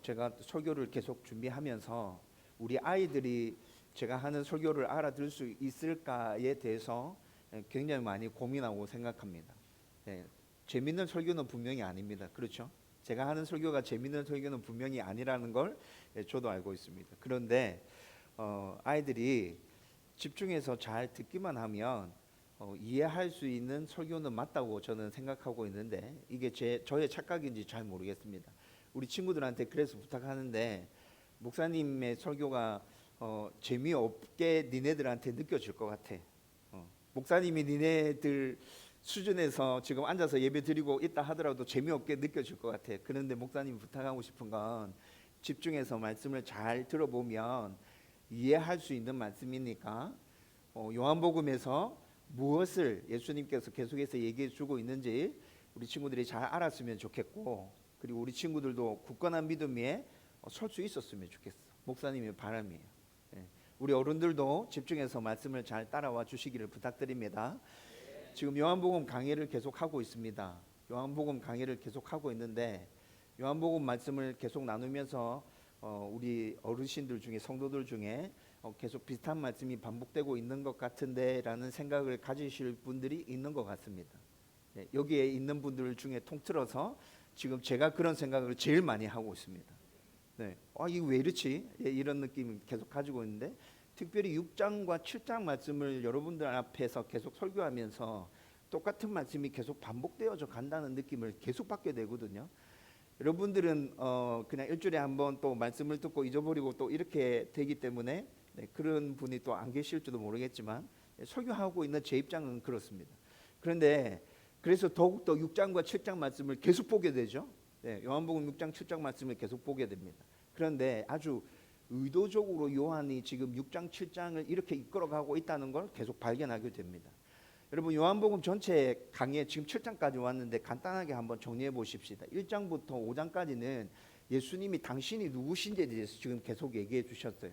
제가 설교를 계속 준비하면서 우리 아이들이 제가 하는 설교를 알아들을 수 있을까에 대해서 굉장히 많이 고민하고 생각합니다. 재밌는 설교는 분명히 아닙니다. 그렇죠? 제가 하는 설교가 재밌는 설교는 분명히 아니라는 걸 저도 알고 있습니다. 그런데 아이들이 집중해서 잘 듣기만 하면 이해할 수 있는 설교는 맞다고 저는 생각하고 있는데 이게 저의 착각인지 잘 모르겠습니다. 우리 친구들한테 그래서 부탁하는데 목사님의 설교가 재미없게 니네들한테 느껴질 것 같아. 목사님이 니네들 수준에서 지금 앉아서 예배 드리고 있다 하더라도 재미없게 느껴질 것 같아. 그런데 목사님이 부탁하고 싶은 건 집중해서 말씀을 잘 들어보면 이해할 수 있는 말씀이니까 요한복음에서 무엇을 예수님께서 계속해서 얘기해 주고 있는지 우리 친구들이 잘 알았으면 좋겠고, 그리고 우리 친구들도 굳건한 믿음 위에 설 수 있었으면 좋겠어. 목사님의 바람이에요. 우리 어른들도 집중해서 말씀을 잘 따라와 주시기를 부탁드립니다. 지금 요한복음 강해를 계속하고 있습니다. 요한복음 강해를 계속하고 있는데 요한복음 말씀을 계속 나누면서 우리 어르신들 중에, 성도들 중에 계속 비슷한 말씀이 반복되고 있는 것 같은데 라는 생각을 가지실 분들이 있는 것 같습니다. 여기에 있는 분들 중에 통틀어서 지금 제가 그런 생각을 제일 많이 하고 있습니다. 이거 왜 이렇지? 이런 느낌을 계속 가지고 있는데, 특별히 6장과 7장 말씀을 여러분들 앞에서 계속 설교하면서 똑같은 말씀이 계속 반복되어져 간다는 느낌을 계속 받게 되거든요. 여러분들은 그냥 일주일에 한번 또 말씀을 듣고 잊어버리고 또 이렇게 되기 때문에 그런 분이 또 안 계실지도 모르겠지만 설교하고 있는 제 입장은 그렇습니다. 그런데 그래서 더욱더 6장과 7장 말씀을 계속 보게 되죠. 요한복음 6장 7장 말씀을 계속 보게 됩니다. 그런데 아주 의도적으로 요한이 지금 6장 7장을 이렇게 이끌어가고 있다는 걸 계속 발견하게 됩니다. 여러분, 요한복음 전체 강의 지금 7장까지 왔는데 간단하게 한번 정리해 보십시다. 1장부터 5장까지는 예수님이 당신이 누구신지에 대해서 지금 계속 얘기해 주셨어요.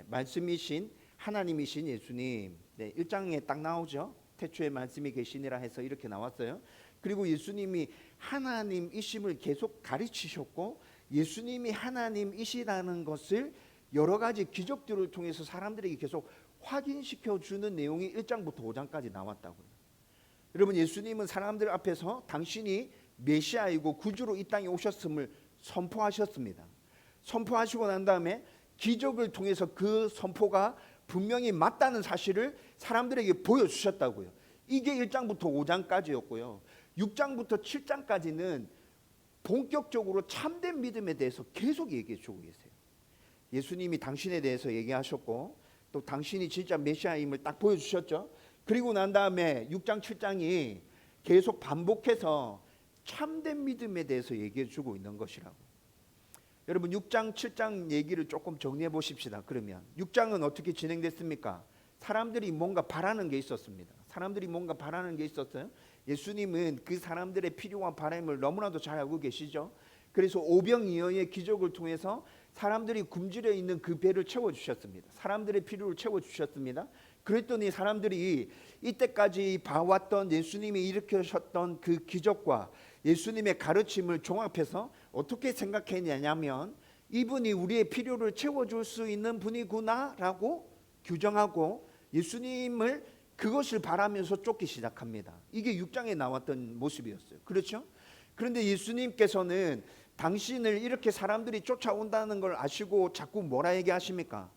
말씀이신 하나님이신 예수님. 1장에 딱 나오죠. 태초에 말씀이 계시니라 해서 이렇게 나왔어요. 그리고 예수님이 하나님이심을 계속 가르치셨고, 예수님이 하나님이시라는 것을 여러 가지 기적들을 통해서 사람들에게 계속 확인시켜 주는 내용이 1장부터 5장까지 나왔다고요. 여러분, 예수님은 사람들 앞에서 당신이 메시아이고 구주로 이 땅에 오셨음을 선포하셨습니다. 선포하시고 난 다음에 기적을 통해서 그 선포가 분명히 맞다는 사실을 사람들에게 보여주셨다고요. 이게 1장부터 5장까지였고요. 6장부터 7장까지는 본격적으로 참된 믿음에 대해서 계속 얘기해 주고 계세요. 예수님이 당신에 대해서 얘기하셨고, 또 당신이 진짜 메시아임을 딱 보여주셨죠. 그리고 난 다음에 6장 7장이 계속 반복해서 참된 믿음에 대해서 얘기해 주고 있는 것이라고. 여러분, 6장 7장 얘기를 조금 정리해 보십시다. 그러면 6장은 어떻게 진행됐습니까? 사람들이 뭔가 바라는 게 있었습니다. 사람들이 뭔가 바라는 게 있었어요. 예수님은 그 사람들의 필요와 바람을 너무나도 잘 알고 계시죠. 그래서 오병이어의 기적을 통해서 사람들이 굶주려 있는 그 배를 채워주셨습니다. 사람들의 필요를 채워주셨습니다. 그랬더니 사람들이 이때까지 봐왔던 예수님이 일으키셨던 그 기적과 예수님의 가르침을 종합해서 어떻게 생각했냐면, 이분이 우리의 필요를 채워줄 수 있는 분이구나 라고 규정하고 예수님을 그것을 바라면서 쫓기 시작합니다. 이게 6장에 나왔던 모습이었어요. 그렇죠? 그런데 예수님께서는 당신을 이렇게 사람들이 쫓아온다는 걸 아시고 자꾸 뭐라 얘기하십니까?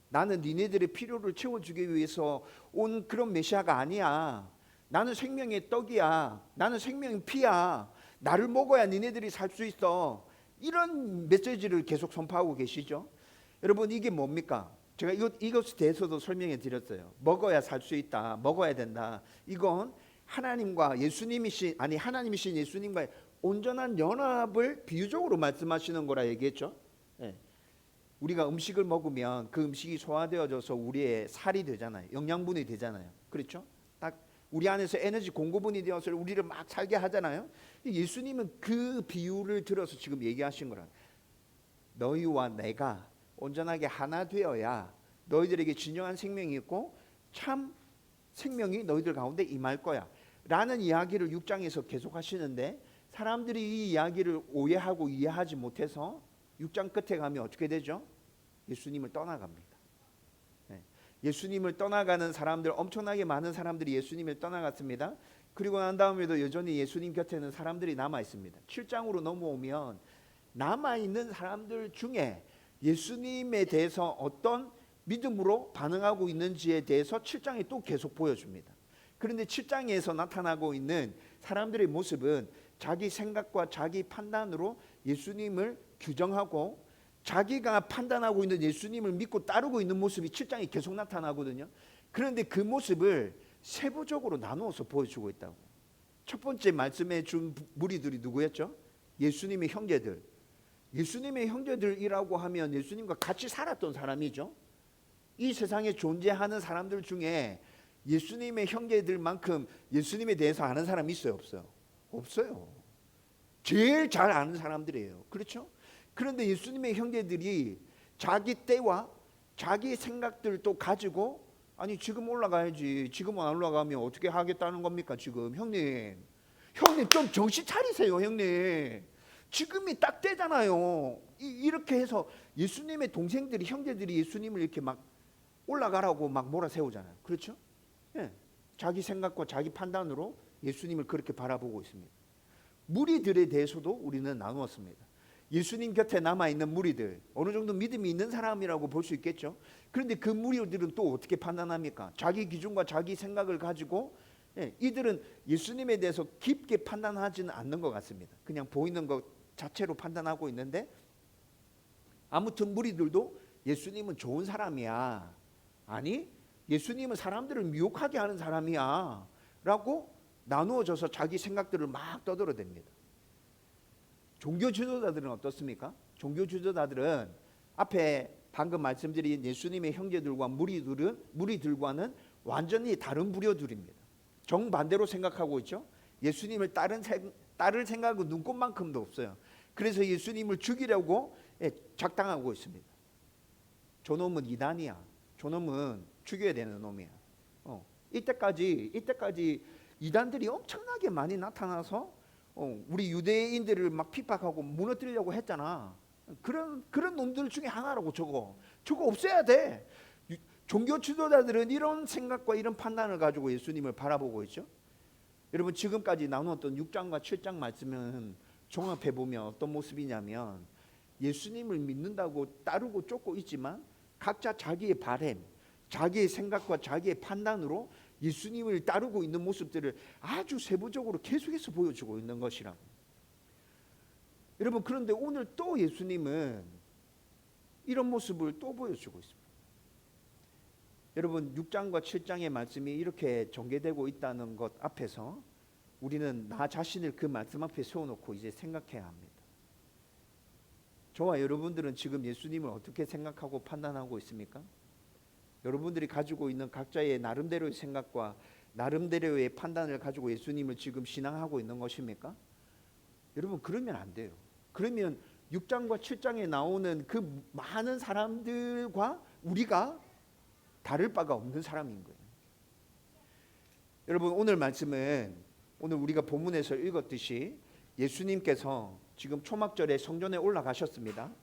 나는 니네들의 필요를 채워주기 위해서 온 그런 메시아가 아니야. 나는 생명의 떡이야. 나는 생명의 피야. 나를 먹어야 니네들이 살 수 있어. 이런 메시지를 계속 선포하고 계시죠. 여러분, 이게 뭡니까? 제가 이것에 대해서도 설명해 드렸어요. 먹어야 살 수 있다. 먹어야 된다. 이건 하나님과 하나님이신 예수님과의 온전한 연합을 비유적으로 말씀하시는 거라 얘기했죠. 우리가 음식을 먹으면 그 음식이 소화되어져서 우리의 살이 되잖아요. 영양분이 되잖아요. 그렇죠? 딱 우리 안에서 에너지 공급원이 되어서 우리를 막 살게 하잖아요. 예수님은 그 비유를 들어서 지금 얘기하신 거라. 너희와 내가 온전하게 하나 되어야 너희들에게 진정한 생명이 있고 참 생명이 너희들 가운데 임할 거야 라는 이야기를 6장에서 계속 하시는데, 사람들이 이 이야기를 오해하고 이해하지 못해서 6장 끝에 가면 어떻게 되죠? 예수님을 떠나갑니다. 예수님을 떠나가는 사람들, 엄청나게 많은 사람들이 예수님을 떠나갔습니다. 그리고 난 다음에도 여전히 예수님 곁에는 사람들이 남아 있습니다. 7장으로 넘어오면 남아 있는 사람들 중에 예수님에 대해서 어떤 믿음으로 반응하고 있는지에 대해서 7장이 또 계속 보여줍니다. 그런데 7장에서 나타나고 있는 사람들의 모습은 자기 생각과 자기 판단으로 예수님을 규정하고 자기가 판단하고 있는 예수님을 믿고 따르고 있는 모습이 7장에 계속 나타나거든요. 그런데 그 모습을 세부적으로 나누어서 보여주고 있다고. 첫 번째 말씀해 준 무리들이 누구였죠? 예수님의 형제들. 예수님의 형제들이라고 하면 예수님과 같이 살았던 사람이죠. 이 세상에 존재하는 사람들 중에 예수님의 형제들만큼 예수님에 대해서 아는 사람이 있어요, 없어요? 없어요. 제일 잘 아는 사람들이에요. 그렇죠? 그런데 예수님의 형제들이 자기 때와 자기 생각들도 가지고 아니 지금 올라가야지, 지금 안 올라가면 어떻게 하겠다는 겁니까? 지금 형님 좀 정신 차리세요, 형님. 지금이 딱 때잖아요. 이렇게 해서 예수님의 동생들이, 형제들이 예수님을 이렇게 막 올라가라고 막 몰아세우잖아요. 그렇죠? 예. 자기 생각과 자기 판단으로 예수님을 그렇게 바라보고 있습니다. 무리들에 대해서도 우리는 나누었습니다. 예수님 곁에 남아있는 무리들, 어느 정도 믿음이 있는 사람이라고 볼 수 있겠죠. 그런데 그 무리들은 또 어떻게 판단합니까? 자기 기준과 자기 생각을 가지고 이들은 예수님에 대해서 깊게 판단하지는 않는 것 같습니다. 그냥 보이는 것 자체로 판단하고 있는데, 아무튼 무리들도 예수님은 좋은 사람이야, 아니 예수님은 사람들을 미혹하게 하는 사람이야 라고 나누어져서 자기 생각들을 막 떠들어댑니다. 종교 지도자들은 어떻습니까? 종교 지도자들은 앞에 방금 말씀드린 예수님의 형제들과 무리들과는 완전히 다른 부류들입니다. 정반대로 생각하고 있죠. 예수님을 따를 생각은 눈꼽만큼도 없어요. 그래서 예수님을 죽이려고 작당하고 있습니다. 저놈은 이단이야. 저놈은 죽여야 되는 놈이야. 이때까지 이단들이 엄청나게 많이 나타나서 우리 유대인들을 막 핍박하고 무너뜨리려고 했잖아. 그런 놈들 중에 하나라고. 저거 없애야 돼. 종교 지도자들은 이런 생각과 이런 판단을 가지고 예수님을 바라보고 있죠. 여러분, 지금까지 나누었던 6장과 7장 말씀은 종합해 보면 어떤 모습이냐면, 예수님을 믿는다고 따르고 쫓고 있지만 각자 자기의 바램, 자기의 생각과 자기의 판단으로 예수님을 따르고 있는 모습들을 아주 세부적으로 계속해서 보여주고 있는 것이라고. 여러분, 그런데 오늘 또 예수님은 이런 모습을 또 보여주고 있습니다. 여러분, 6장과 7장의 말씀이 이렇게 전개되고 있다는 것 앞에서 우리는 나 자신을 그 말씀 앞에 세워놓고 이제 생각해야 합니다. 저와 여러분들은 지금 예수님을 어떻게 생각하고 판단하고 있습니까? 여러분들이 가지고 있는 각자의 나름대로의 생각과 나름대로의 판단을 가지고 예수님을 지금 신앙하고 있는 것입니까? 여러분, 그러면 안 돼요. 그러면 6장과 7장에 나오는 그 많은 사람들과 우리가 다를 바가 없는 사람인 거예요. 여러분, 오늘 말씀은 오늘 우리가 본문에서 읽었듯이 예수님께서 지금 초막절에 성전에 올라가셨습니다.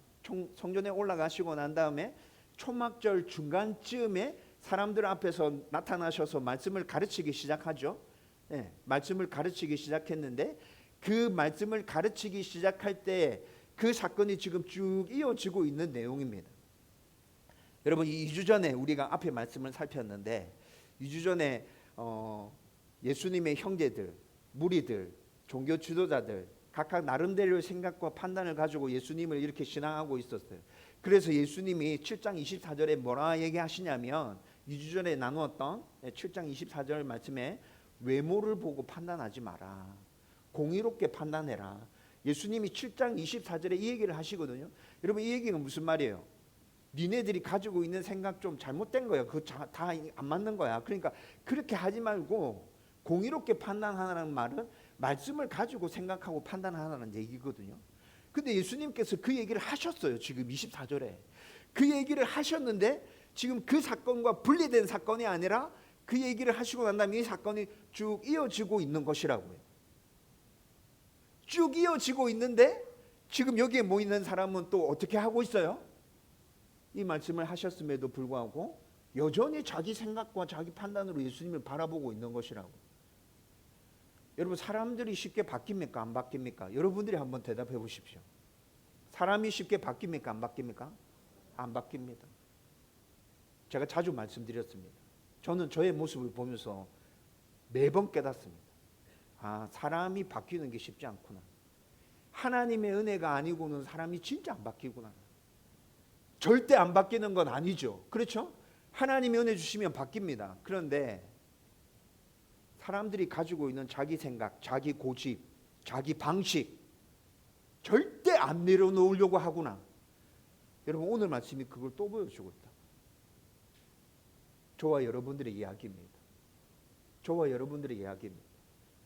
성전에 올라가시고 난 다음에 초막절 중간쯤에 사람들 앞에서 나타나셔서 말씀을 가르치기 시작하죠. 말씀을 가르치기 시작했는데, 그 말씀을 가르치기 시작할 때 그 사건이 지금 쭉 이어지고 있는 내용입니다. 여러분, 2주 전에 우리가 앞에 말씀을 살폈는데, 2주 전에 예수님의 형제들, 무리들, 종교 지도자들 각각 나름대로의 생각과 판단을 가지고 예수님을 이렇게 신앙하고 있었어요. 그래서 예수님이 7장 24절에 뭐라 얘기하시냐면, 2주 전에 나누었던 7장 24절 말씀에 외모를 보고 판단하지 마라, 공의롭게 판단해라. 예수님이 7장 24절에 이 얘기를 하시거든요. 여러분, 이 얘기가 무슨 말이에요? 니네들이 가지고 있는 생각 좀 잘못된 거야. 그거 다 안 맞는 거야. 그러니까 그렇게 하지 말고 공의롭게 판단하라는 말은 말씀을 가지고 생각하고 판단하라는 얘기거든요. 근데 예수님께서 그 얘기를 하셨어요. 지금 24절에 그 얘기를 하셨는데, 지금 그 사건과 분리된 사건이 아니라 그 얘기를 하시고 난 다음에 이 사건이 쭉 이어지고 있는 것이라고요. 쭉 이어지고 있는데 지금 여기에 모이는 사람은 또 어떻게 하고 있어요? 이 말씀을 하셨음에도 불구하고 여전히 자기 생각과 자기 판단으로 예수님을 바라보고 있는 것이라고. 여러분, 사람들이 쉽게 바뀝니까? 안 바뀝니까? 여러분들이 한번 대답해 보십시오. 사람이 쉽게 바뀝니까? 안 바뀝니까? 안 바뀝니다. 제가 자주 말씀드렸습니다. 저는 저의 모습을 보면서 매번 깨닫습니다. 아, 사람이 바뀌는 게 쉽지 않구나. 하나님의 은혜가 아니고는 사람이 진짜 안 바뀌구나. 절대 안 바뀌는 건 아니죠. 그렇죠? 하나님이 은혜 주시면 바뀝니다. 그런데 사람들이 가지고 있는 자기 생각, 자기 고집, 자기 방식 절대 안 내려놓으려고 하구나. 여러분, 오늘 말씀이 그걸 또 보여주고 있다. 저와 여러분들의 이야기입니다. 저와 여러분들의 이야기입니다.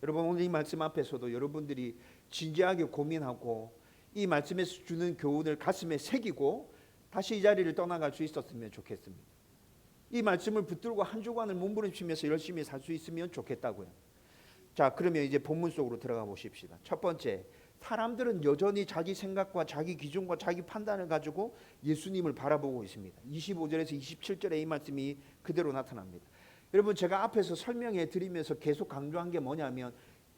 여러분, 오늘 이 말씀 앞에서도 여러분들이 진지하게 고민하고 이 말씀에서 주는 교훈을 가슴에 새기고 다시 이 자리를 떠나갈 수 있었으면 좋겠습니다. 이 말씀을 붙들고 한 주간을 몸부림치면서 열심히 살 수 있으면 좋겠다고요. 자, 그러면 이제 본문 속으로 들어가 보십시다. 첫 번째, 사람들은 여전히 자기 생각과 자기 기준과 자기 판단을 가지고 예수님을 바라보고 있습니다. 25절에서 27절에 이 말씀이 그대로 나타납니다. 여러분, 제가 앞에서 설명해 드리면서 계속 강조한 게 뭐냐면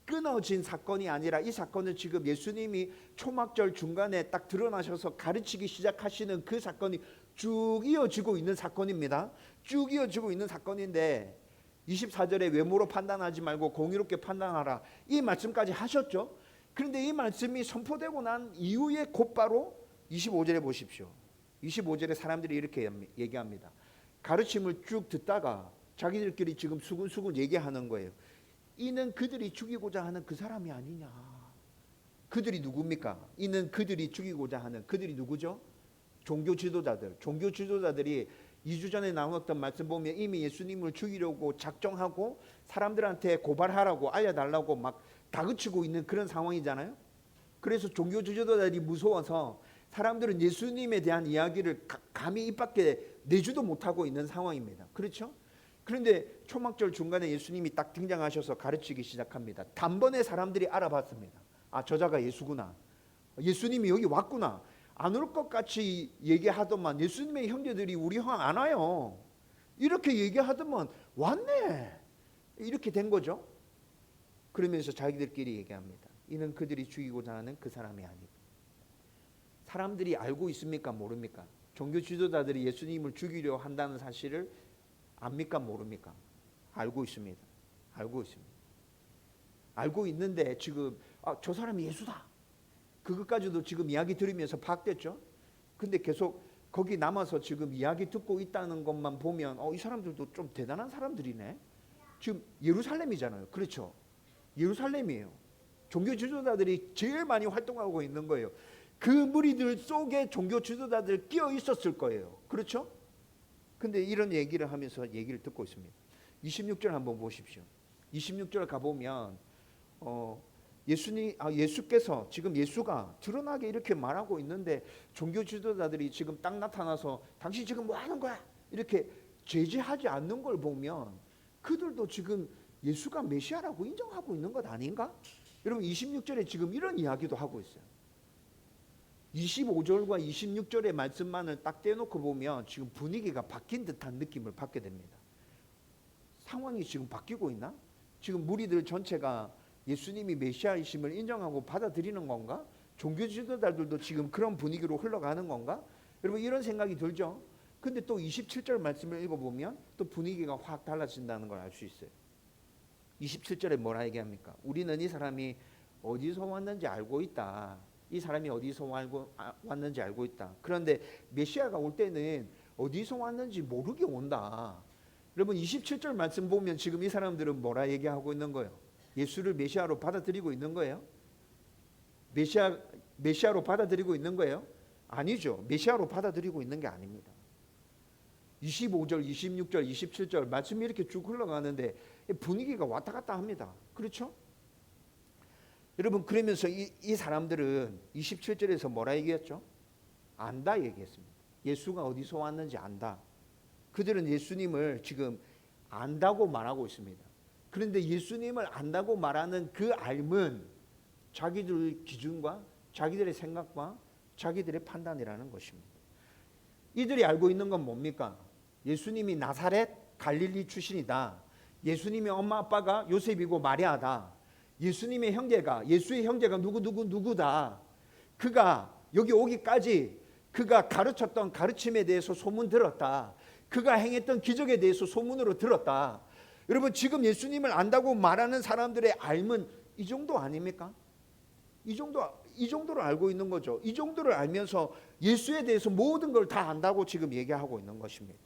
끊어진 사건이 아니라 이 사건은 지금 예수님이 초막절 중간에 딱 드러나셔서 가르치기 시작하시는 그 사건이 쭉 이어지고 있는 사건입니다. 쭉 이어지고 있는 사건인데 24절에 외모로 판단하지 말고 공의롭게 판단하라, 이 말씀까지 하셨죠. 그런데 이 말씀이 선포되고 난 이후에 곧바로 25절에 보십시오. 25절에 사람들이 이렇게 얘기합니다. 가르침을 쭉 듣다가 자기들끼리 지금 수근수근 얘기하는 거예요. 이는 그들이 죽이고자 하는 그 사람이 아니냐. 그들이 누굽니까? 이는 그들이 죽이고자 하는, 그들이 누구죠? 종교 지도자들. 종교 지도자들이 2주 전에 나눴던 말씀 보면 이미 예수님을 죽이려고 작정하고 사람들한테 고발하라고 알려달라고 막 다그치고 있는 그런 상황이잖아요. 그래서 종교 지도자들이 무서워서 사람들은 예수님에 대한 이야기를 감히 입 밖에 내지도 못하고 있는 상황입니다. 그렇죠? 그런데 초막절 중간에 예수님이 딱 등장하셔서 가르치기 시작합니다. 단번에 사람들이 알아봤습니다. 아, 저자가 예수구나. 예수님이 여기 왔구나. 안 올 것 같이 얘기하더만 예수님의 형제들이 우리 형 안 와요. 이렇게 얘기하더만 왔네. 이렇게 된 거죠. 그러면서 자기들끼리 얘기합니다. 이는 그들이 죽이고자 하는 그 사람이 아니고. 사람들이 알고 있습니까? 모릅니까? 종교 지도자들이 예수님을 죽이려 한다는 사실을 압니까? 모릅니까? 알고 있습니다. 알고 있습니다. 알고 있는데 지금 저 사람이 예수다. 그것까지도 지금 이야기 들으면서 파악됐죠. 근데 계속 거기 남아서 지금 이야기 듣고 있다는 것만 보면 이 사람들도 좀 대단한 사람들이네. 지금 예루살렘이잖아요. 그렇죠. 예루살렘이에요. 종교 지도자들이 제일 많이 활동하고 있는 거예요. 그 무리들 속에 종교 지도자들 끼어 있었을 거예요. 그렇죠? 근데 이런 얘기를 하면서 얘기를 듣고 있습니다. 26절 한번 보십시오. 26절 가보면 예수께서 지금 예수가 드러나게 이렇게 말하고 있는데 종교 지도자들이 지금 딱 나타나서 당신 지금 뭐 하는 거야? 이렇게 제지하지 않는 걸 보면 그들도 지금 예수가 메시아라고 인정하고 있는 것 아닌가? 여러분, 26절에 지금 이런 이야기도 하고 있어요. 25절과 26절의 말씀만을 딱 떼놓고 보면 지금 분위기가 바뀐 듯한 느낌을 받게 됩니다. 상황이 지금 바뀌고 있나? 지금 무리들 전체가 예수님이 메시아이심을 인정하고 받아들이는 건가? 종교 지도자들도 지금 그런 분위기로 흘러가는 건가? 여러분, 이런 생각이 들죠? 근데 또 27절 말씀을 읽어보면 또 분위기가 확 달라진다는 걸 알 수 있어요. 27절에 뭐라 얘기합니까? 우리는 이 사람이 어디서 왔는지 알고 있다. 이 사람이 어디서 왔는지 알고 있다. 그런데 메시아가 올 때는 어디서 왔는지 모르게 온다. 여러분, 27절 말씀 보면 지금 이 사람들은 뭐라 얘기하고 있는 거예요? 예수를 메시아로 받아들이고 있는 거예요? 메시아로 받아들이고 있는 거예요? 아니죠. 메시아로 받아들이고 있는 게 아닙니다. 25절, 26절, 27절 말씀이 이렇게 쭉 흘러가는데 분위기가 왔다 갔다 합니다. 그렇죠? 여러분, 그러면서 이 사람들은 27절에서 뭐라 얘기했죠? 안다 얘기했습니다. 예수가 어디서 왔는지 안다. 그들은 예수님을 지금 안다고 말하고 있습니다. 그런데 예수님을 안다고 말하는 그 알은 자기들 기준과 자기들의 생각과 자기들의 판단이라는 것입니다. 이들이 알고 있는 건 뭡니까? 예수님이 나사렛 갈릴리 출신이다. 예수님의 엄마 아빠가 요셉이고 마리아다. 예수님의 형제가, 예수의 형제가 누구다. 그가 여기 오기까지 그가 가르쳤던 가르침에 대해서 소문 들었다. 그가 행했던 기적에 대해서 소문으로 들었다. 여러분, 지금 예수님을 안다고 말하는 사람들의 알면 이 정도 아닙니까? 이 정도를 알고 있는 거죠. 이 정도를 알면서 예수에 대해서 모든 걸 다 안다고 지금 얘기하고 있는 것입니다.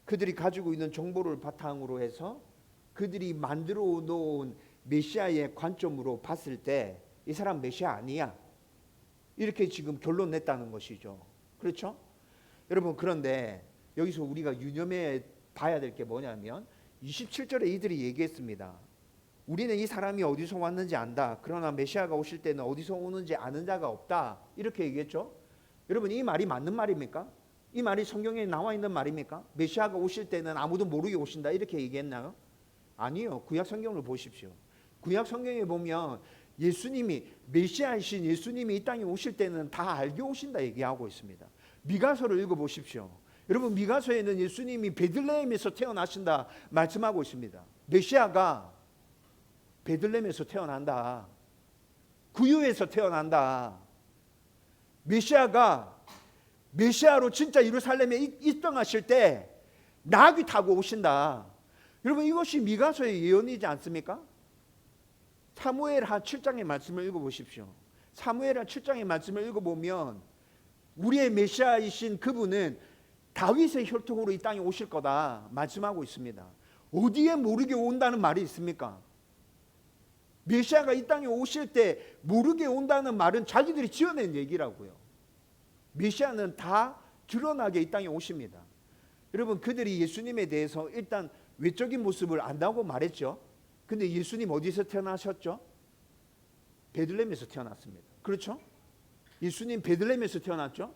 그들이 가지고 있는 정보를 바탕으로 해서 그들이 만들어 놓은 메시아의 관점으로 봤을 때 이 사람 메시아 아니야, 이렇게 지금 결론 냈다는 것이죠. 그렇죠? 여러분, 그런데 여기서 우리가 유념해 봐야 될 게 뭐냐면 27절에 이들이 얘기했습니다. 우리는 이 사람이 어디서 왔는지 안다. 그러나 메시아가 오실 때는 어디서 오는지 아는 자가 없다. 이렇게 얘기했죠. 여러분, 이 말이 맞는 말입니까? 이 말이 성경에 나와 있는 말입니까? 메시아가 오실 때는 아무도 모르게 오신다, 이렇게 얘기했나요? 아니요. 구약 성경을 보십시오. 구약 성경에 보면 예수님이, 메시아이신 예수님이 이 땅에 오실 때는 다 알게 오신다 얘기하고 있습니다. 미가서를 읽어보십시오. 여러분, 미가서에는 예수님이 베들레헴에서 태어나신다 말씀하고 있습니다. 메시아가 베들레헴에서 태어난다. 구유에서 태어난다. 메시아로 진짜 예루살렘에 입성하실 때 나귀 타고 오신다. 여러분, 이것이 미가서의 예언이지 않습니까? 사무엘하 7장의 말씀을 읽어보십시오. 사무엘하 7장의 말씀을 읽어보면 우리의 메시아이신 그분은 다윗의 혈통으로 이 땅에 오실 거다 말씀하고 있습니다. 어디에 모르게 온다는 말이 있습니까? 메시아가 이 땅에 오실 때 모르게 온다는 말은 자기들이 지어낸 얘기라고요. 메시아는 다 드러나게 이 땅에 오십니다. 여러분, 그들이 예수님에 대해서 일단 외적인 모습을 안다고 말했죠. 근데 예수님 어디서 태어나셨죠? 베들레헴에서 태어났습니다. 그렇죠? 예수님 베들레헴에서 태어났죠.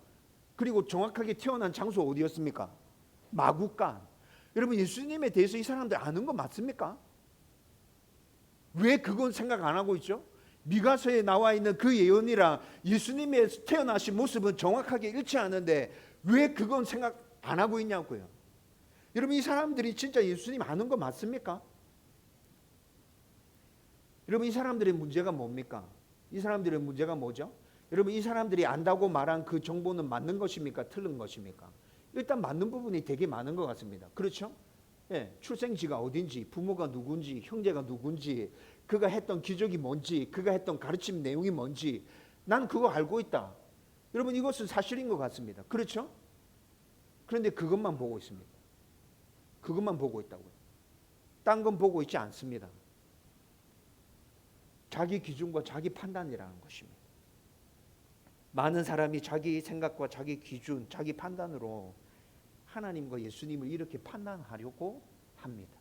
그리고 정확하게 태어난 장소 어디였습니까? 마구간. 여러분, 예수님에 대해서 이 사람들 아는 거 맞습니까? 왜 그건 생각 안 하고 있죠? 미가서에 나와 있는 그 예언이랑 예수님의 태어나신 모습은 정확하게 일치하는데 왜 그건 생각 안 하고 있냐고요. 여러분, 이 사람들이 진짜 예수님 아는 거 맞습니까? 여러분, 이 사람들의 문제가 뭡니까? 이 사람들의 문제가 뭐죠? 여러분, 이 사람들이 안다고 말한 그 정보는 맞는 것입니까? 틀린 것입니까? 일단 맞는 부분이 되게 많은 것 같습니다. 그렇죠? 예, 출생지가 어딘지, 부모가 누군지, 형제가 누군지, 그가 했던 기적이 뭔지, 그가 했던 가르침 내용이 뭔지 난 그거 알고 있다. 여러분, 이것은 사실인 것 같습니다. 그렇죠? 그런데 그것만 보고 있습니다. 그것만 보고 있다고요. 딴 건 보고 있지 않습니다. 자기 기준과 자기 판단이라는 것입니다. 많은 사람이 자기 생각과 자기 기준, 자기 판단으로 하나님과 예수님을 이렇게 판단하려고 합니다.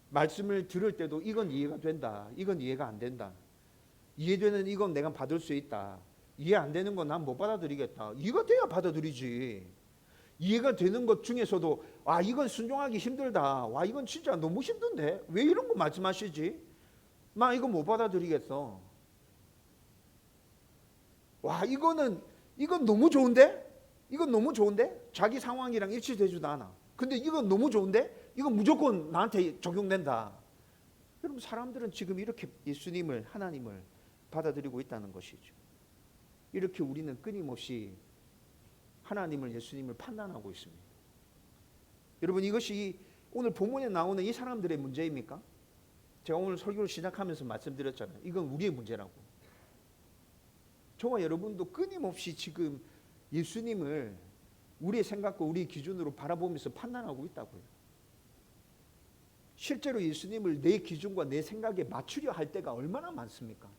말씀을 들을 때도 이건 이해가 된다, 이건 이해가 안 된다. 이해되는 이건 내가 받을 수 있다. 이해 안 되는 건 난 못 받아들이겠다. 이해가 돼야 받아들이지. 이해가 되는 것 중에서도 와, 이건 순종하기 힘들다. 와, 이건 진짜 너무 힘든데 왜 이런 거 말씀하시지? 나 이거 못 받아들이겠어. 와, 이건 너무 좋은데? 이건 너무 좋은데? 자기 상황이랑 일치되지도 않아. 근데 이건 너무 좋은데? 이건 무조건 나한테 적용된다. 여러분, 사람들은 지금 이렇게 예수님을, 하나님을 받아들이고 있다는 것이죠. 이렇게 우리는 끊임없이 하나님을, 예수님을 판단하고 있습니다. 여러분, 이것이 오늘 본문에 나오는 이 사람들의 문제입니까? 제가 오늘 설교를 시작하면서 말씀드렸잖아요. 이건 우리의 문제라고. 저와 여러분도 끊임없이 지금 예수님을 우리의 생각과 우리의 기준으로 바라보면서 판단하고 있다고요. 실제로 예수님을 내 기준과 내 생각에 맞추려 할 때가 얼마나 많습니까?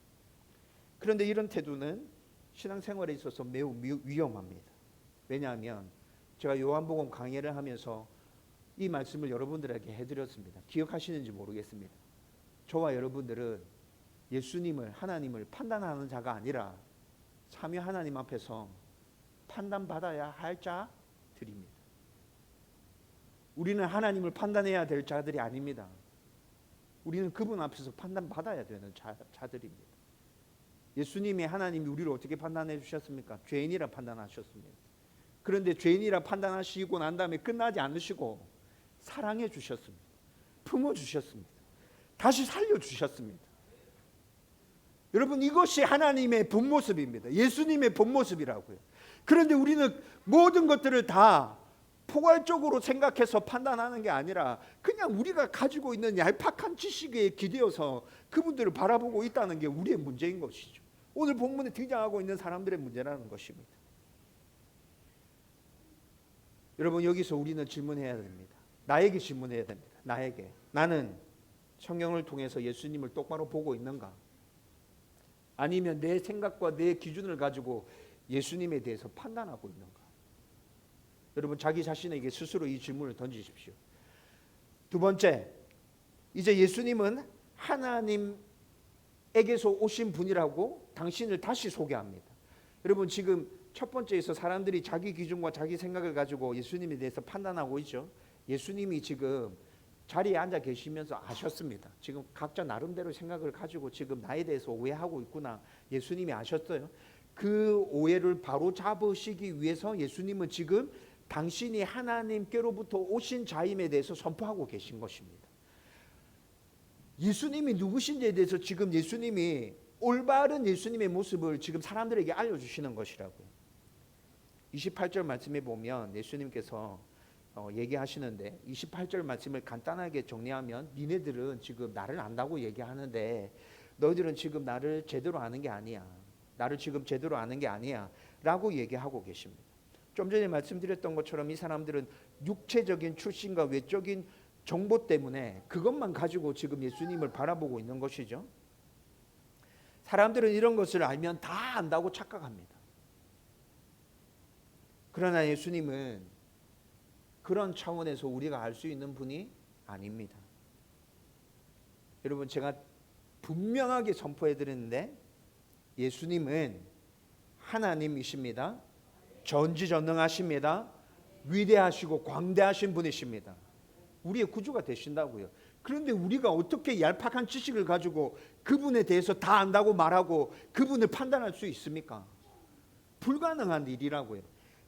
그런데 이런 태도는 신앙생활에 있어서 매우 위험합니다. 왜냐하면 제가 요한복음 강해를 하면서 이 말씀을 여러분들에게 해드렸습니다. 기억하시는지 모르겠습니다. 저와 여러분들은 예수님을, 하나님을 판단하는 자가 아니라 삼위 하나님 앞에서 판단받아야 할 자들입니다. 우리는 하나님을 판단해야 될 자들이 아닙니다. 우리는 그분 앞에서 판단받아야 되는 자들입니다. 예수님이 하나님이 우리를 어떻게 판단해 주셨습니까? 죄인이라 판단하셨습니다. 그런데 죄인이라 판단하시고 난 다음에 끝나지 않으시고 사랑해 주셨습니다. 품어 주셨습니다. 다시 살려 주셨습니다. 여러분, 이것이 하나님의 본 모습입니다. 예수님의 본 모습이라고요. 그런데 우리는 모든 것들을 다 포괄적으로 생각해서 판단하는 게 아니라 그냥 우리가 가지고 있는 얄팍한 지식에 기대어서 그분들을 바라보고 있다는 게 우리의 문제인 것이죠. 오늘 본문에 등장하고 있는 사람들의 문제라는 것입니다. 여러분, 여기서 우리는 질문해야 됩니다. 나에게 질문해야 됩니다. 나에게. 나는 성경을 통해서 예수님을 똑바로 보고 있는가? 아니면 내 생각과 내 기준을 가지고 예수님에 대해서 판단하고 있는가? 여러분, 자기 자신에게 스스로 이 질문을 던지십시오. 두 번째, 이제 예수님은 하나님에게서 오신 분이라고 당신을 다시 소개합니다. 여러분, 지금 첫 번째에서 사람들이 자기 기준과 자기 생각을 가지고 예수님에 대해서 판단하고 있죠. 예수님이 지금 자리에 앉아 계시면서 아셨습니다. 지금 각자 나름대로 생각을 가지고 지금 나에 대해서 오해하고 있구나. 예수님이 아셨어요. 그 오해를 바로 잡으시기 위해서 예수님은 지금 당신이 하나님께로부터 오신 자임에 대해서 선포하고 계신 것입니다. 예수님이 누구신지에 대해서 지금 예수님이 올바른 예수님의 모습을 지금 사람들에게 알려주시는 것이라고요. 28절 말씀에 보면 예수님께서 얘기하시는데 28절 말씀을 간단하게 정리하면 니네들은 지금 나를 안다고 얘기하는데 너희들은 지금 나를 제대로 아는 게 아니야. 나를 지금 제대로 아는 게 아니야 라고 얘기하고 계십니다. 좀 전에 말씀드렸던 것처럼 이 사람들은 육체적인 출신과 외적인 정보 때문에 그것만 가지고 지금 예수님을 바라보고 있는 것이죠. 사람들은 이런 것을 알면 다 안다고 착각합니다. 그러나 예수님은 그런 차원에서 우리가 알 수 있는 분이 아닙니다. 여러분, 제가 분명하게 선포해 드리는데 예수님은 하나님이십니다. 전지전능하십니다. 위대하시고 광대하신 분이십니다. 우리의 구주가 되신다고요. 그런데 우리가 어떻게 얄팍한 지식을 가지고 그분에 대해서 다 안다고 말하고 그분을 판단할 수 있습니까? 불가능한 일이라고요.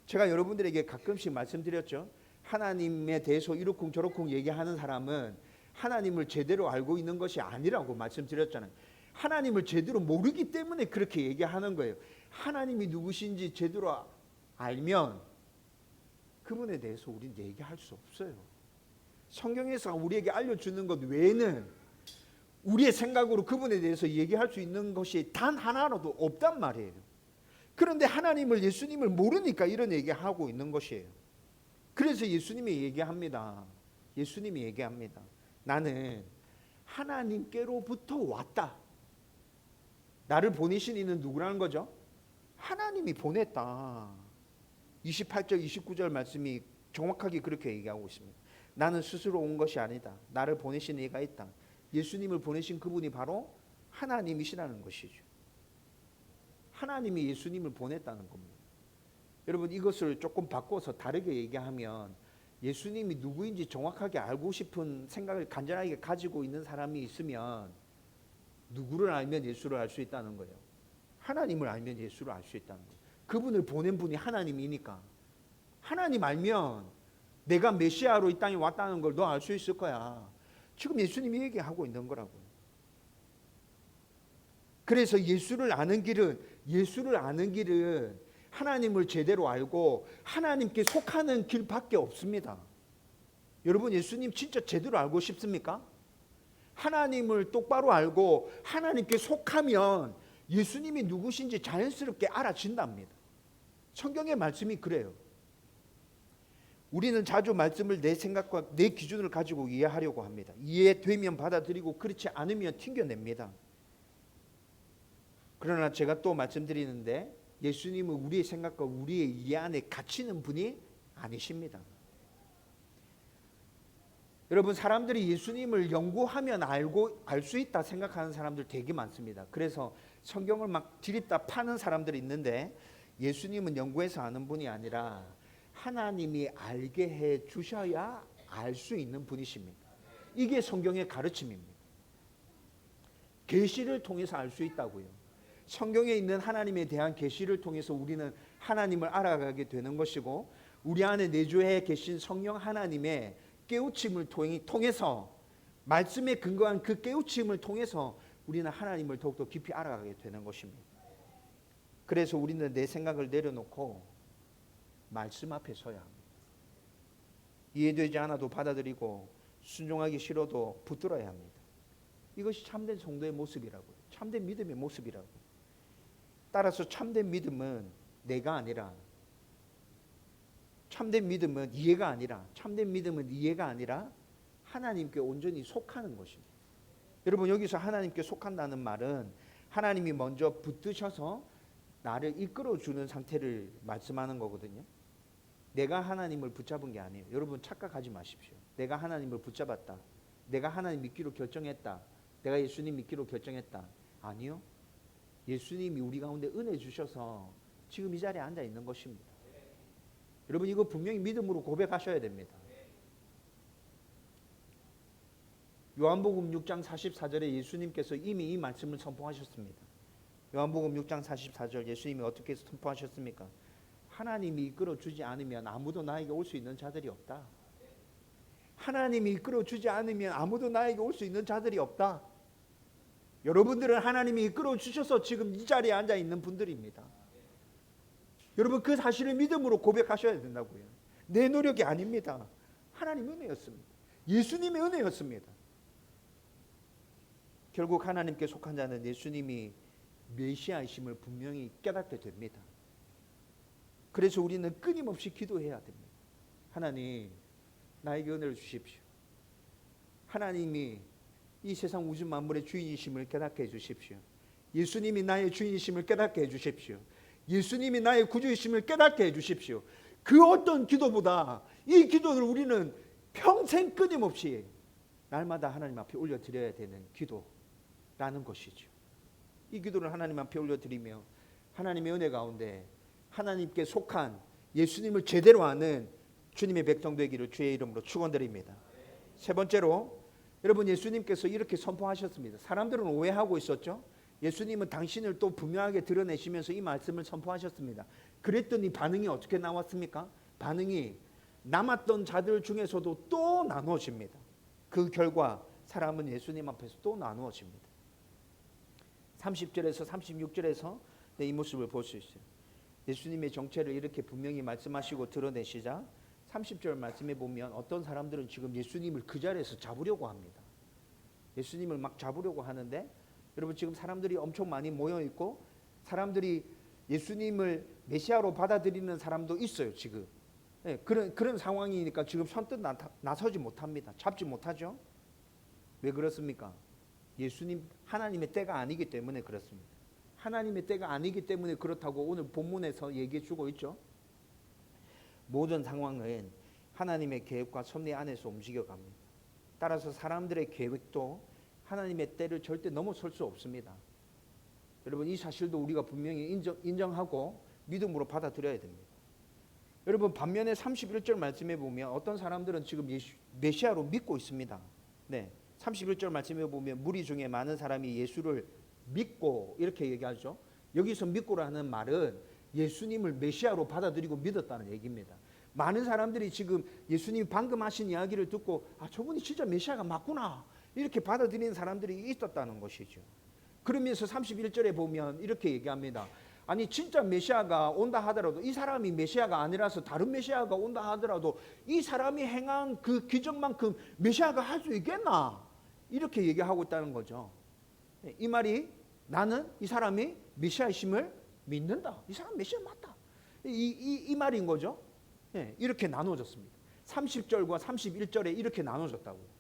제가 여러분들에게 가끔씩 말씀드렸죠. 하나님에 대해서 이러쿵 저러쿵 얘기하는 사람은 하나님을 제대로 알고 있는 것이 아니라고 말씀드렸잖아요. 하나님을 제대로 모르기 때문에 그렇게 얘기하는 거예요. 하나님이 누구신지 제대로 알면 그분에 대해서 우리는 얘기할 수 없어요. 성경에서 우리에게 알려주는 것 외에는 우리의 생각으로 그분에 대해서 얘기할 수 있는 것이 단 하나라도 없단 말이에요. 그런데 하나님을, 예수님을 모르니까 이런 얘기하고 있는 것이에요. 그래서 예수님이 얘기합니다. 예수님이 얘기합니다. 나는 하나님께로부터 왔다. 나를 보내신 이는 누구라는 거죠? 하나님이 보냈다. 28절 29절 말씀이 정확하게 그렇게 얘기하고 있습니다. 나는 스스로 온 것이 아니다. 나를 보내신 이가 있다. 예수님을 보내신 그분이 바로 하나님이시라는 것이죠. 하나님이 예수님을 보냈다는 겁니다. 여러분, 이것을 조금 바꿔서 다르게 얘기하면 예수님이 누구인지 정확하게 알고 싶은 생각을 간절하게 가지고 있는 사람이 있으면 누구를 알면 예수를 알 수 있다는 거예요. 하나님을 알면 예수를 알 수 있다는 거예요. 그분을 보낸 분이 하나님이니까 하나님 알면 내가 메시아로 이 땅에 왔다는 걸 너 알 수 있을 거야. 지금 예수님이 얘기하고 있는 거라고요. 그래서 예수를 아는 길은 하나님을 제대로 알고 하나님께 속하는 길밖에 없습니다. 여러분, 예수님 진짜 제대로 알고 싶습니까? 하나님을 똑바로 알고 하나님께 속하면 예수님이 누구신지 자연스럽게 알아진답니다. 성경의 말씀이 그래요. 우리는 자주 말씀을 내 생각과 내 기준을 가지고 이해하려고 합니다. 이해되면 받아들이고 그렇지 않으면 튕겨냅니다. 그러나 제가 또 말씀드리는데 예수님은 우리의 생각과 우리의 이해 안에 갇히는 분이 아니십니다. 여러분, 사람들이 예수님을 연구하면 알 수 있다 생각하는 사람들 되게 많습니다. 그래서 성경을 막 디립다 파는 사람들이 있는데 예수님은 연구해서 아는 분이 아니라 하나님이 알게 해 주셔야 알 수 있는 분이십니다. 이게 성경의 가르침입니다. 계시를 통해서 알 수 있다고요. 성경에 있는 하나님에 대한 계시를 통해서 우리는 하나님을 알아가게 되는 것이고, 우리 안에 내주해 계신 성령 하나님의 깨우침을 통해서, 말씀에 근거한 그 깨우침을 통해서 우리는 하나님을 더욱더 깊이 알아가게 되는 것입니다. 그래서 우리는 내 생각을 내려놓고 말씀 앞에 서야 합니다. 이해되지 않아도 받아들이고 순종하기 싫어도 붙들어야 합니다. 이것이 참된 성도의 모습이라고요. 참된 믿음의 모습이라고요. 따라서 참된 믿음은 내가 아니라, 참된 믿음은 이해가 아니라 하나님께 온전히 속하는 것입니다. 여러분, 여기서 하나님께 속한다는 말은 하나님이 먼저 붙드셔서 나를 이끌어주는 상태를 말씀하는 거거든요. 내가 하나님을 붙잡은 게 아니에요. 여러분, 착각하지 마십시오. 내가 하나님을 붙잡았다, 내가 하나님 믿기로 결정했다, 내가 예수님 믿기로 결정했다. 아니요. 예수님이 우리 가운데 은혜 주셔서 지금 이 자리에 앉아 있는 것입니다. 여러분, 이거 분명히 믿음으로 고백하셔야 됩니다. 요한복음 6장 44절에 예수님께서 이미 이 말씀을 선포하셨습니다. 요한복음 6장 44절 예수님이 어떻게 선포하셨습니까? 하나님이 이끌어주지 않으면 아무도 나에게 올 수 있는 자들이 없다. 하나님이 이끌어주지 않으면 아무도 나에게 올 수 있는 자들이 없다. 여러분들은 하나님이 이끌어주셔서 지금 이 자리에 앉아 있는 분들입니다. 여러분, 그 사실을 믿음으로 고백하셔야 된다고요. 내 노력이 아닙니다. 하나님 은혜였습니다. 예수님의 은혜였습니다. 결국 하나님께 속한 자는 예수님이 메시아이심을 분명히 깨닫게 됩니다. 그래서 우리는 끊임없이 기도해야 됩니다. 하나님, 나에게 은혜를 주십시오. 하나님이 이 세상 우주 만물의 주인이심을 깨닫게 해주십시오. 예수님이 나의 주인이심을 깨닫게 해주십시오. 예수님이 나의 구주이심을 깨닫게 해주십시오. 그 어떤 기도보다 이 기도를 우리는 평생 끊임없이 날마다 하나님 앞에 올려드려야 되는 기도라는 것이죠. 이 기도를 하나님 앞에 올려드리며 하나님의 은혜 가운데 하나님께 속한 예수님을 제대로 아는 주님의 백성 되기를 주의 이름으로 축원드립니다. 세 번째로, 여러분, 예수님께서 이렇게 선포하셨습니다. 사람들은 오해하고 있었죠. 예수님은 당신을 또 분명하게 드러내시면서 이 말씀을 선포하셨습니다. 그랬더니 반응이 어떻게 나왔습니까? 반응이 남았던 자들 중에서도 또 나누어집니다. 그 결과 사람은 예수님 앞에서 또 나누어집니다. 30절에서 36절에서 이 모습을 볼 수 있어요. 예수님의 정체를 이렇게 분명히 말씀하시고 드러내시자 30절 말씀에 보면 어떤 사람들은 지금 예수님을 그 자리에서 잡으려고 합니다. 예수님을 막 잡으려고 하는데, 여러분, 지금 사람들이 엄청 많이 모여 있고 사람들이 예수님을 메시아로 받아들이는 사람도 있어요. 지금 그런 상황이니까 지금 선뜻 나서지 못합니다. 잡지 못하죠. 왜 그렇습니까? 예수님, 하나님의 때가 아니기 때문에 그렇습니다. 하나님의 때가 아니기 때문에 그렇다고 오늘 본문에서 얘기해 주고 있죠. 모든 상황은 하나님의 계획과 섭리 안에서 움직여갑니다. 따라서 사람들의 계획도 하나님의 때를 절대 넘어설 수 없습니다. 여러분, 이 사실도 우리가 분명히 인정하고 믿음으로 받아들여야 됩니다. 여러분, 반면에 31절 말씀에 보면 어떤 사람들은 지금 메시아로 믿고 있습니다. 네, 31절 말씀에 보면 무리 중에 많은 사람이 예수를 믿고 이렇게 얘기하죠. 여기서 믿고라는 말은 예수님을 메시아로 받아들이고 믿었다는 얘기입니다. 많은 사람들이 지금 예수님이 방금 하신 이야기를 듣고 저분이 진짜 메시아가 맞구나 이렇게 받아들이는 사람들이 있었다는 것이죠. 그러면서 31절에 보면 이렇게 얘기합니다. 아니, 진짜 메시아가 온다 하더라도, 이 사람이 메시아가 아니라서 다른 메시아가 온다 하더라도 이 사람이 행한 그 기적만큼 메시아가 할 수 있겠나, 이렇게 얘기하고 있다는 거죠. 이 말이, 나는 이 사람이 메시아이심을 믿는다, 이 사람 메시아 맞다, 이 말인 거죠. 이렇게 나눠졌습니다. 30절과 31절에 이렇게 나눠졌다고요.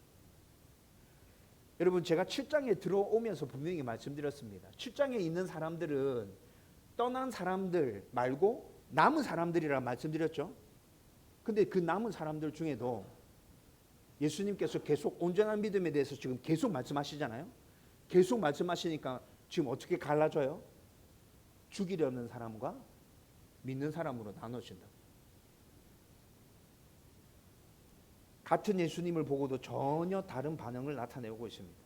여러분, 제가 7장에 들어오면서 분명히 말씀드렸습니다. 7장에 있는 사람들은 떠난 사람들 말고 남은 사람들이라 말씀드렸죠. 근데 그 남은 사람들 중에도 예수님께서 계속 온전한 믿음에 대해서 지금 계속 말씀하시잖아요. 계속 말씀하시니까 지금 어떻게 갈라져요? 죽이려는 사람과 믿는 사람으로 나눠진다. 같은 예수님을 보고도 전혀 다른 반응을 나타내고 있습니다.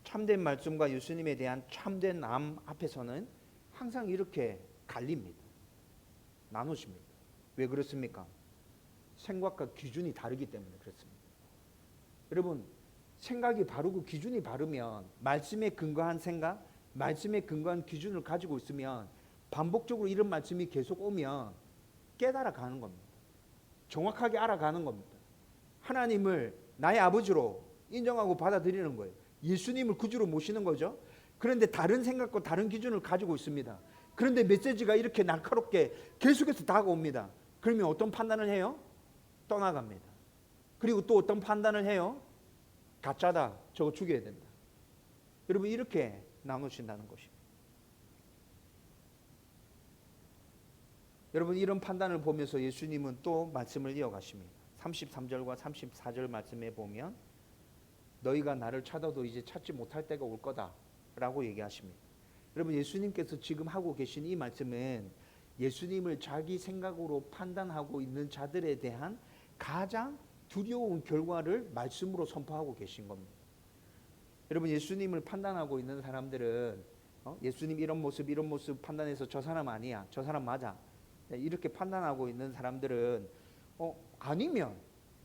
참된 말씀과 예수님에 대한 참된 남 앞에서는 항상 이렇게 갈립니다. 나누십니다. 왜 그렇습니까? 생각과 기준이 다르기 때문에 그렇습니다. 여러분, 생각이 바르고 기준이 바르면 말씀에 근거한 생각, 말씀에 근거한 기준을 가지고 있으면 반복적으로 이런 말씀이 계속 오면 깨달아 가는 겁니다. 정확하게 알아가는 겁니다. 하나님을 나의 아버지로 인정하고 받아들이는 거예요. 예수님을 구주로 모시는 거죠. 그런데 다른 생각과 다른 기준을 가지고 있습니다. 그런데 메시지가 이렇게 날카롭게 계속해서 다가옵니다. 그러면 어떤 판단을 해요? 떠나갑니다. 그리고 또 어떤 판단을 해요? 가짜다. 저거 죽여야 된다. 여러분, 이렇게 나누신다는 것입니다. 여러분, 이런 판단을 보면서 예수님은 또 말씀을 이어가십니다. 33절과 34절 말씀에 보면 너희가 나를 찾아도 이제 찾지 못할 때가 올 거다 라고 얘기하십니다. 여러분, 예수님께서 지금 하고 계신 이 말씀은 예수님을 자기 생각으로 판단하고 있는 자들에 대한 가장 두려운 결과를 말씀으로 선포하고 계신 겁니다. 여러분, 예수님을 판단하고 있는 사람들은 예수님 이런 모습 판단해서 저 사람 아니야, 저 사람 맞아, 이렇게 판단하고 있는 사람들은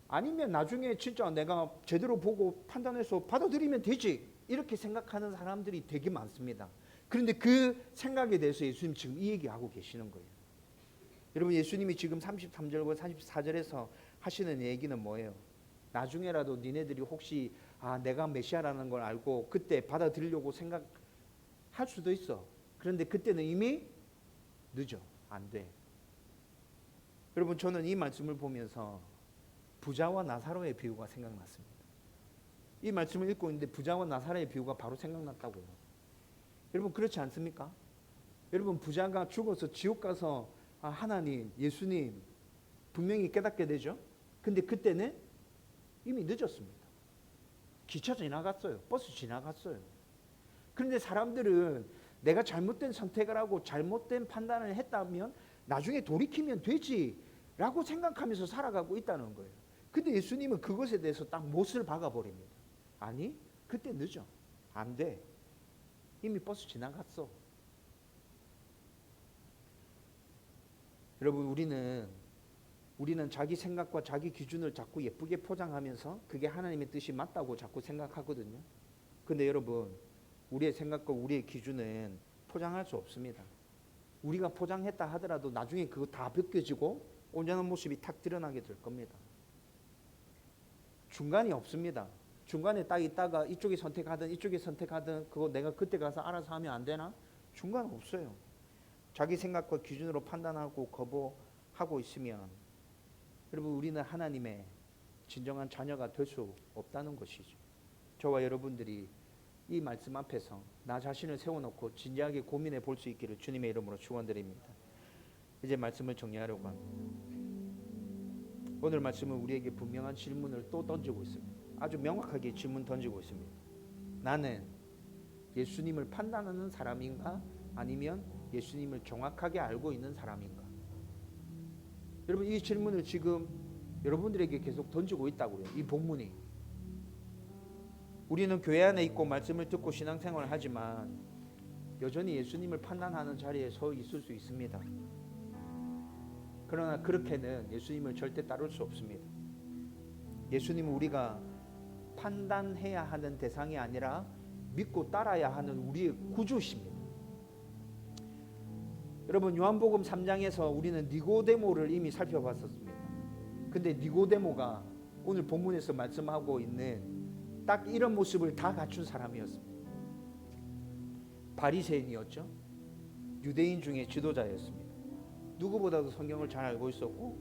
아니면 나중에 진짜 내가 제대로 보고 판단해서 받아들이면 되지, 이렇게 생각하는 사람들이 되게 많습니다. 그런데 그 생각에 대해서 예수님 지금 이 얘기하고 계시는 거예요. 여러분, 예수님이 지금 33절과 34절에서 하시는 얘기는 뭐예요? 나중에라도 니네들이 혹시 내가 메시아라는 걸 알고 그때 받아들이려고 생각할 수도 있어. 그런데 그때는 이미 늦어. 안 돼. 여러분, 저는 이 말씀을 보면서 부자와 나사로의 비유가 생각났습니다. 이 말씀을 읽고 있는데 부자와 나사로의 비유가 바로 생각났다고요. 여러분, 그렇지 않습니까? 여러분, 부자가 죽어서 지옥 가서 하나님, 예수님 분명히 깨닫게 되죠. 근데 그때는 이미 늦었습니다. 기차 지나갔어요. 버스 지나갔어요. 그런데 사람들은 내가 잘못된 선택을 하고 잘못된 판단을 했다면 나중에 돌이키면 되지라고 생각하면서 살아가고 있다는 거예요. 근데 예수님은 그것에 대해서 딱 못을 박아버립니다. 아니, 그때 늦어. 안 돼. 이미 버스 지나갔어. 여러분, 우리는 자기 생각과 자기 기준을 자꾸 예쁘게 포장하면서 그게 하나님의 뜻이 맞다고 자꾸 생각하거든요. 근데 여러분, 우리의 생각과 우리의 기준은 포장할 수 없습니다. 우리가 포장했다 하더라도 나중에 그거 다 벗겨지고 온전한 모습이 탁 드러나게 될 겁니다. 중간이 없습니다. 중간에 딱 있다가 이쪽에 선택하든 이쪽에 선택하든 그거 내가 그때 가서 알아서 하면 안 되나? 중간 없어요. 자기 생각과 기준으로 판단하고 거부하고 있으면 여러분, 우리는 하나님의 진정한 자녀가 될 수 없다는 것이죠. 저와 여러분들이 이 말씀 앞에서 나 자신을 세워놓고 진지하게 고민해 볼 수 있기를 주님의 이름으로 축원드립니다. 이제 말씀을 정리하려고 합니다. 오늘 말씀은 우리에게 분명한 질문을 또 던지고 있습니다. 아주 명확하게 질문 던지고 있습니다. 나는 예수님을 판단하는 사람인가? 아니면 예수님을 정확하게 알고 있는 사람인가? 여러분, 이 질문을 지금 여러분들에게 계속 던지고 있다고요. 이 본문이. 우리는 교회 안에 있고 말씀을 듣고 신앙생활을 하지만 여전히 예수님을 판단하는 자리에 서 있을 수 있습니다. 그러나 그렇게는 예수님을 절대 따를 수 없습니다. 예수님은 우리가 판단해야 하는 대상이 아니라 믿고 따라야 하는 우리의 구주십니다. 여러분, 요한복음 3장에서 우리는 니고데모를 이미 살펴봤었습니다. 근데 니고데모가 오늘 본문에서 말씀하고 있는 딱 이런 모습을 다 갖춘 사람이었습니다. 바리새인이었죠. 유대인 중에 지도자였습니다. 누구보다도 성경을 잘 알고 있었고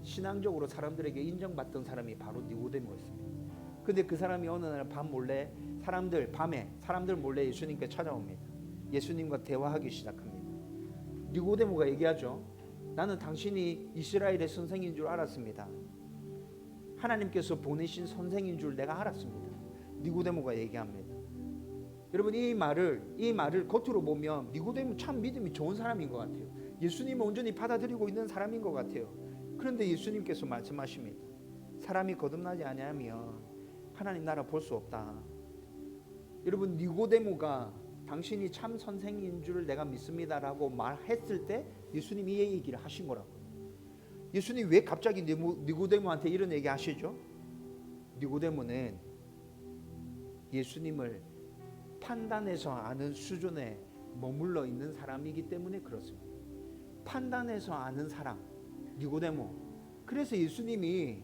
신앙적으로 사람들에게 인정받던 사람이 바로 니고데모였습니다. 근데 그 사람이 어느 날 밤에 사람들 몰래 예수님께 찾아옵니다. 예수님과 대화하기 시작합니다. 니고데모가 얘기하죠. 나는 당신이 이스라엘의 선생인 줄 알았습니다. 하나님께서 보내신 선생인 줄 내가 알았습니다. 니고데모가 얘기합니다. 여러분, 이 말을 겉으로 보면 니고데모 참 믿음이 좋은 사람인 것 같아요. 예수님을 온전히 받아들이고 있는 사람인 것 같아요. 그런데 예수님께서 말씀하십니다. 사람이 거듭나지 아니하면 하나님 나라 볼 수 없다. 여러분 니고데모가 당신이 참 선생인 줄 내가 믿습니다라고 말했을 때 예수님이 이 얘기를 하신 거라고요. 예수님 왜 갑자기 니고데모한테 이런 얘기 하시죠? 니고데모는 예수님을 판단해서 아는 수준에 머물러 있는 사람이기 때문에 그렇습니다. 판단해서 아는 사람, 니고데모. 그래서 예수님이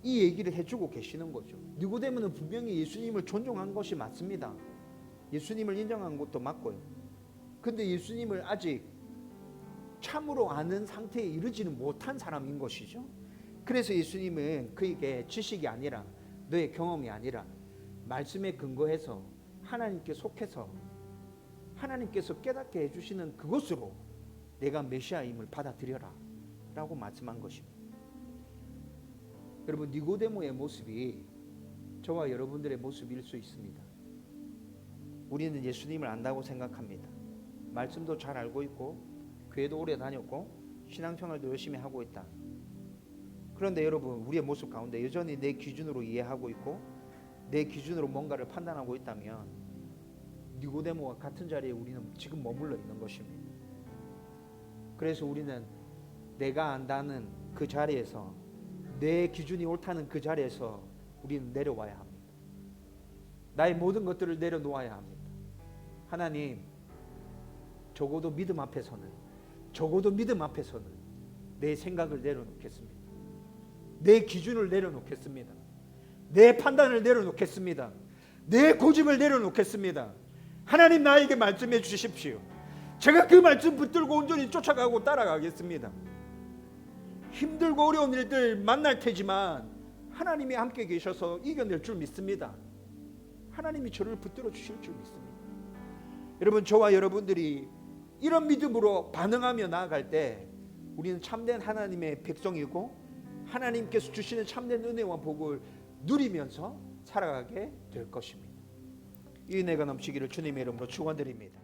이 얘기를 해주고 계시는 거죠. 니고데모는 분명히 예수님을 존중한 것이 맞습니다. 예수님을 인정한 것도 맞고요. 근데 예수님을 아직 참으로 아는 상태에 이르지는 못한 사람인 것이죠. 그래서 예수님은 그에게 지식이 아니라 너의 경험이 아니라 말씀에 근거해서 하나님께 속해서 하나님께서 깨닫게 해주시는 그것으로 내가 메시아임을 받아들여라 라고 말씀한 것입니다. 여러분 니고데모의 모습이 저와 여러분들의 모습일 수 있습니다. 우리는 예수님을 안다고 생각합니다. 말씀도 잘 알고 있고 교회도 오래 다녔고 신앙생활도 열심히 하고 있다. 그런데 여러분 우리의 모습 가운데 여전히 내 기준으로 이해하고 있고 내 기준으로 뭔가를 판단하고 있다면 니고데모와 같은 자리에 우리는 지금 머물러 있는 것입니다. 그래서 우리는 내가 안다는 그 자리에서 내 기준이 옳다는 그 자리에서 우리는 내려와야 합니다. 나의 모든 것들을 내려놓아야 합니다. 하나님, 적어도 믿음 앞에서는 내 생각을 내려놓겠습니다. 내 기준을 내려놓겠습니다. 내 판단을 내려놓겠습니다. 내 고집을 내려놓겠습니다. 하나님 나에게 말씀해 주십시오. 제가 그 말씀 붙들고 온전히 쫓아가고 따라가겠습니다. 힘들고 어려운 일들 만날 테지만 하나님이 함께 계셔서 이겨낼 줄 믿습니다. 하나님이 저를 붙들어 주실 줄 믿습니다. 여러분 저와 여러분들이 이런 믿음으로 반응하며 나아갈 때 우리는 참된 하나님의 백성이고 하나님께서 주시는 참된 은혜와 복을 누리면서 살아가게 될 것입니다. 이 은혜가 넘치기를 주님의 이름으로 축원드립니다.